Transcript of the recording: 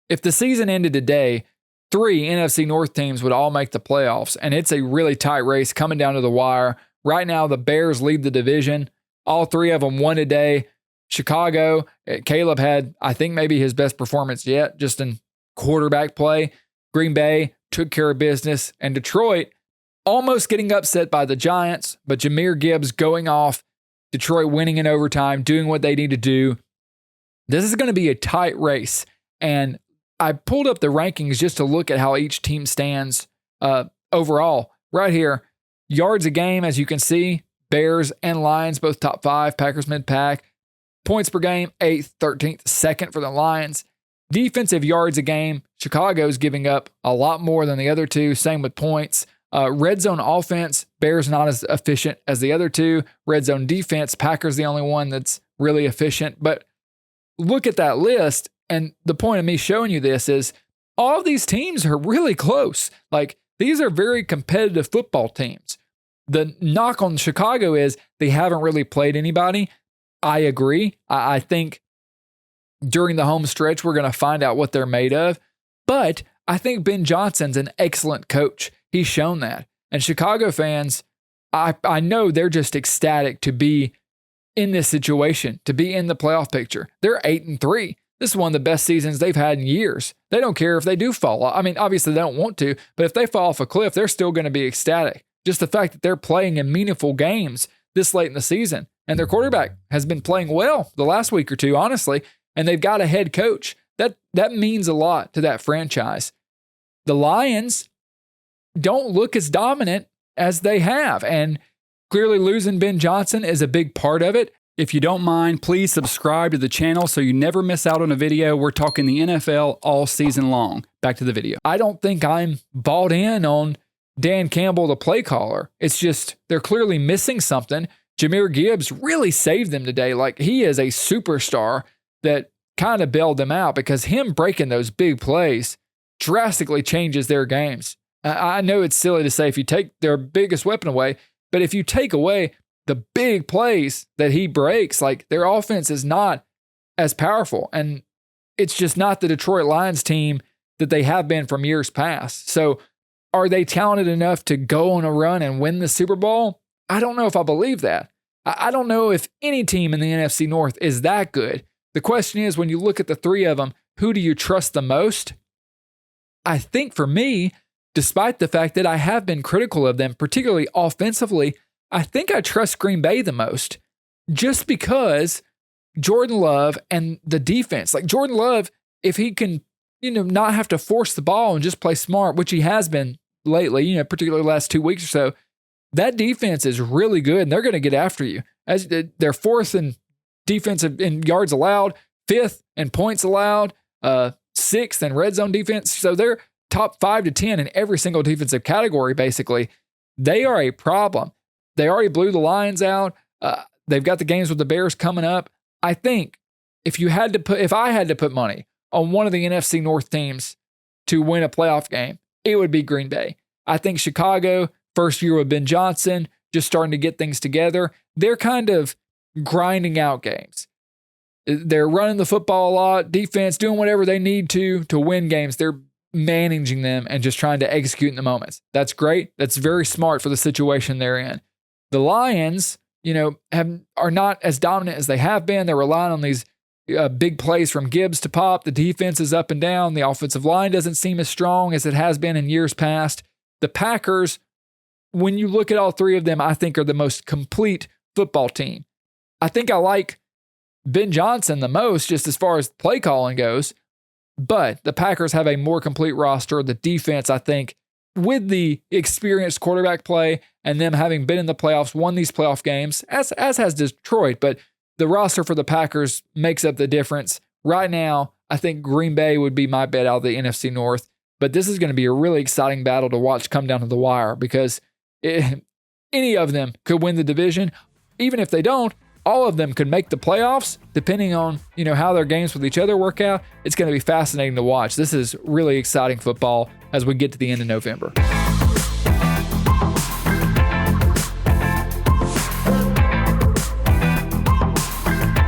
if the season ended today, 3 NFC North teams would all make the playoffs, and it's a really tight race coming down to the wire. Right now, the Bears lead the division. All 3 of them won today. Chicago, Caleb had, I think, maybe his best performance yet, just in quarterback play. Green Bay took care of business, and Detroit almost getting upset by the Giants, but Jahmyr Gibbs going off, Detroit winning in overtime, doing what they need to do. This is going to be a tight race, and I pulled up the rankings just to look at how each team stands overall. Right here, yards a game, as you can see, Bears and Lions both top 5, Packers mid-pack. Points per game, 8th, 13th, 2nd for the Lions. Defensive yards a game, Chicago's giving up a lot more than the other 2, same with points. Red zone offense, Bears not as efficient as the other 2. Red zone defense, Packers the only one that's really efficient. But look at that list, and the point of me showing you this is all of these teams are really close. Like, these are very competitive football teams. The knock on Chicago is they haven't really played anybody. I agree. I think during the home stretch, we're going to find out what they're made of. But I think Ben Johnson's an excellent coach. He's shown that. And Chicago fans, I know they're just ecstatic to be in this situation, to be in the playoff picture. They're 8-3. This is one of the best seasons they've had in years. They don't care if they do fall off. I mean, obviously they don't want to, but if they fall off a cliff, they're still going to be ecstatic. Just the fact that they're playing in meaningful games this late in the season. And their quarterback has been playing well the last week or 2, honestly, and they've got a head coach. That means a lot to that franchise. The Lions don't look as dominant as they have, and clearly losing Ben Johnson is a big part of it. If you don't mind, please subscribe to the channel so you never miss out on a video. We're talking the NFL all season long. Back to the video. I don't think I'm bought in on Dan Campbell, the play caller. It's just they're clearly missing something. Jahmyr Gibbs really saved them today. Like, he is a superstar that kind of bailed them out, because him breaking those big plays drastically changes their games. I know it's silly to say if you take their biggest weapon away, but if you take away the big plays that he breaks, like, their offense is not as powerful. And it's just not the Detroit Lions team that they have been from years past. So are they talented enough to go on a run and win the Super Bowl? I don't know if I believe that. I don't know if any team in the NFC North is that good. The question is, when you look at the 3 of them, who do you trust the most? I think for me, despite the fact that I have been critical of them, particularly offensively, I think I trust Green Bay the most, just because Jordan Love and the defense. Like, Jordan Love, if he can, not have to force the ball and just play smart, which he has been lately, particularly the last 2 weeks or so, that defense is really good, and they're going to get after you. As they're 4th in defensive in yards allowed, 5th in points allowed, 6th in red zone defense. So they're top 5 to 10 in every single defensive category, basically. They are a problem. They already blew the Lions out. They've got the games with the Bears coming up. I think if I had to put money on one of the NFC North teams to win a playoff game, it would be Green Bay. I think Chicago, first year with Ben Johnson, just starting to get things together. They're kind of grinding out games. They're running the football a lot, defense, doing whatever they need to win games. They're managing them and just trying to execute in the moments. That's great. That's very smart for the situation they're in. The Lions, are not as dominant as they have been. They're relying on these big plays from Gibbs to pop. The defense is up and down. The offensive line doesn't seem as strong as it has been in years past. The Packers, when you look at all 3 of them, I think are the most complete football team. I think I like Ben Johnson the most, just as far as play calling goes, but the Packers have a more complete roster. The defense, I think, with the experienced quarterback play and them having been in the playoffs, won these playoff games, as has Detroit, but the roster for the Packers makes up the difference. Right now, I think Green Bay would be my bet out of the NFC North, but this is going to be a really exciting battle to watch come down to the wire, because any of them could win the division. Even if they don't, all of them could make the playoffs, depending on how their games with each other work out. It's going to be fascinating to watch. This is really exciting football as we get to the end of November.